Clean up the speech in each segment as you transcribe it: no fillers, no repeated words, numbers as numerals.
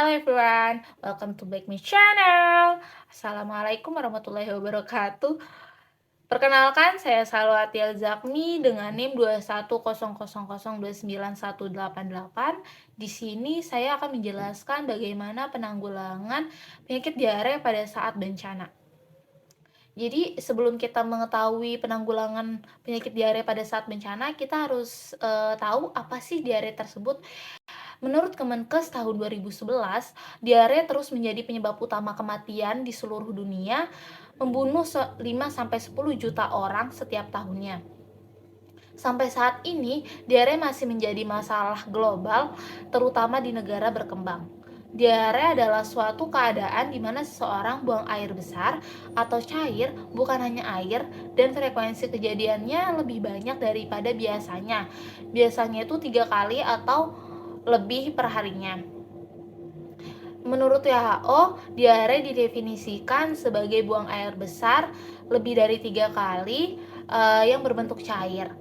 Hello everyone, welcome to back my channel. Assalamualaikum warahmatullahi wabarakatuh. Perkenalkan, saya Salwa Atiel Zakmi dengan NIM 21000291188. Di sini saya akan menjelaskan bagaimana penanggulangan penyakit diare pada saat bencana. Jadi sebelum kita mengetahui penanggulangan penyakit diare pada saat bencana, kita harus tahu apa sih diare tersebut. Menurut Kemenkes tahun 2011, diare terus menjadi penyebab utama kematian di seluruh dunia, membunuh 5-10 juta orang setiap tahunnya. Sampai saat ini, diare masih menjadi masalah global, terutama di negara berkembang. Diare adalah suatu keadaan di mana seseorang buang air besar atau cair, bukan hanya air, dan frekuensi kejadiannya lebih banyak daripada biasanya. Biasanya itu 3 kali atau lebih perharinya. Menurut WHO, diare didefinisikan sebagai buang air besar lebih dari 3 kali yang berbentuk cair.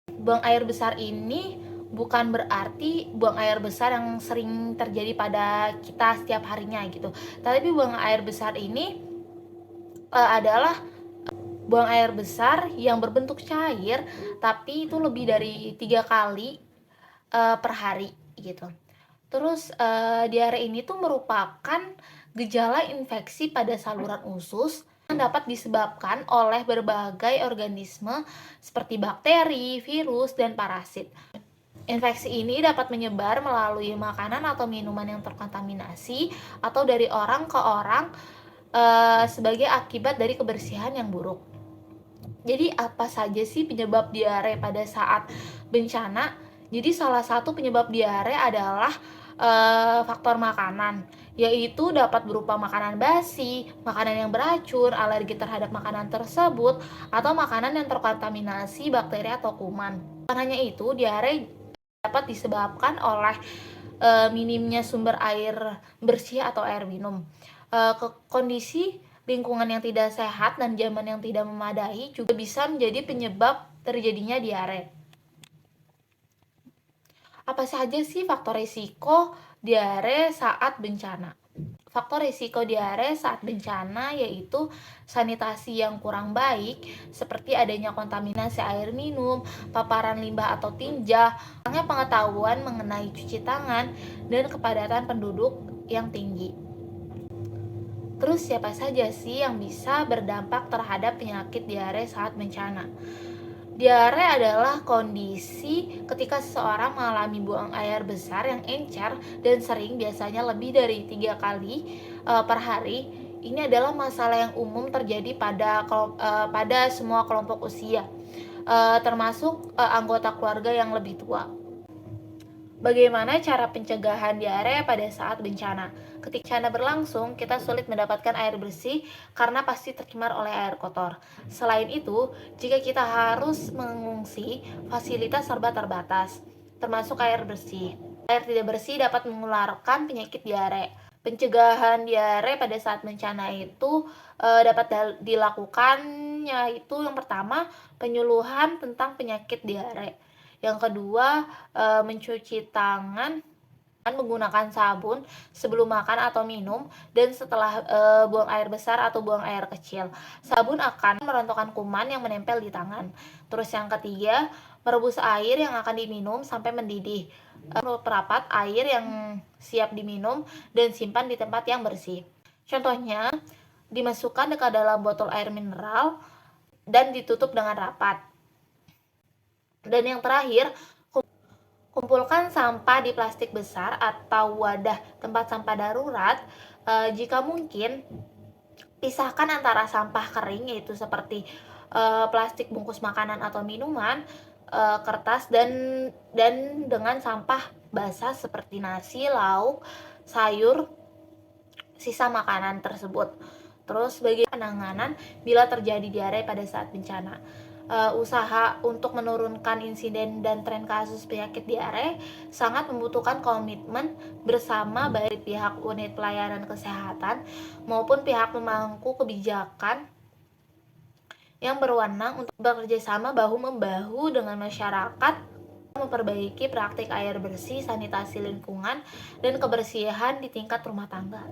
Buang air besar ini bukan berarti buang air besar yang sering terjadi pada kita setiap harinya gitu. Tapi buang air besar ini adalah buang air besar yang berbentuk cair, tapi itu lebih dari 3 kali per hari gitu. Terus diare ini tuh merupakan gejala infeksi pada saluran usus yang dapat disebabkan oleh berbagai organisme seperti bakteri, virus, dan parasit. Infeksi ini dapat menyebar melalui makanan atau minuman yang terkontaminasi atau dari orang ke orang sebagai akibat dari kebersihan yang buruk. Jadi apa saja sih penyebab diare pada saat bencana? Jadi salah satu penyebab diare adalah faktor makanan, yaitu dapat berupa makanan basi, makanan yang beracun, alergi terhadap makanan tersebut, atau makanan yang terkontaminasi bakteri atau kuman. Bukan hanya itu, diare dapat disebabkan oleh minimnya sumber air bersih atau air minum. Kondisi lingkungan yang tidak sehat dan zaman yang tidak memadai juga bisa menjadi penyebab terjadinya diare. Apa saja sih faktor risiko diare saat bencana? Faktor risiko diare saat bencana yaitu sanitasi yang kurang baik, seperti adanya kontaminasi air minum, paparan limbah atau tinja, kurangnya pengetahuan mengenai cuci tangan, dan kepadatan penduduk yang tinggi. Terus siapa saja sih yang bisa berdampak terhadap penyakit diare saat bencana? Diare adalah kondisi ketika seseorang mengalami buang air besar yang encer dan sering, biasanya lebih dari 3 kali per hari. Ini adalah masalah yang umum terjadi pada semua kelompok usia, termasuk anggota keluarga yang lebih tua. Bagaimana cara pencegahan diare pada saat bencana? Ketika bencana berlangsung, kita sulit mendapatkan air bersih karena pasti tercemar oleh air kotor. Selain itu, jika kita harus mengungsi, fasilitas serba terbatas, termasuk air bersih. Air tidak bersih dapat menularkan penyakit diare. Pencegahan diare pada saat bencana itu dapat dilakukannya itu yang pertama, penyuluhan tentang penyakit diare. Yang kedua, mencuci tangan menggunakan sabun sebelum makan atau minum dan setelah buang air besar atau buang air kecil. Sabun akan merontokkan kuman yang menempel di tangan. Terus yang ketiga, merebus air yang akan diminum sampai mendidih. Perapat air yang siap diminum dan simpan di tempat yang bersih. Contohnya, dimasukkan ke dalam botol air mineral dan ditutup dengan rapat. Dan yang terakhir, kumpulkan sampah di plastik besar atau wadah tempat sampah darurat. Jika mungkin, pisahkan antara sampah kering, yaitu seperti plastik bungkus makanan atau minuman, kertas, dan dengan sampah basah seperti nasi, lauk, sayur, sisa makanan tersebut. Terus bagaimana penanganan bila terjadi diare pada saat bencana? Usaha untuk menurunkan insiden dan tren kasus penyakit diare sangat membutuhkan komitmen bersama baik pihak unit pelayanan kesehatan maupun pihak pemangku kebijakan yang berwenang untuk bekerja sama bahu-membahu dengan masyarakat memperbaiki praktik air bersih, sanitasi lingkungan, dan kebersihan di tingkat rumah tangga.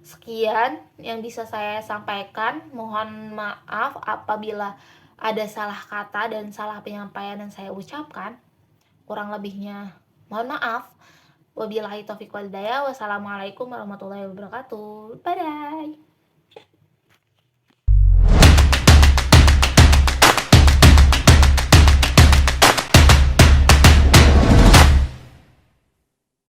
Sekian yang bisa saya sampaikan. Mohon maaf apabila ada salah kata dan salah penyampaian yang saya ucapkan. Kurang lebihnya mohon maaf. Wabillahi taufiq wal hidayah. Wassalamualaikum warahmatullahi wabarakatuh. Bye.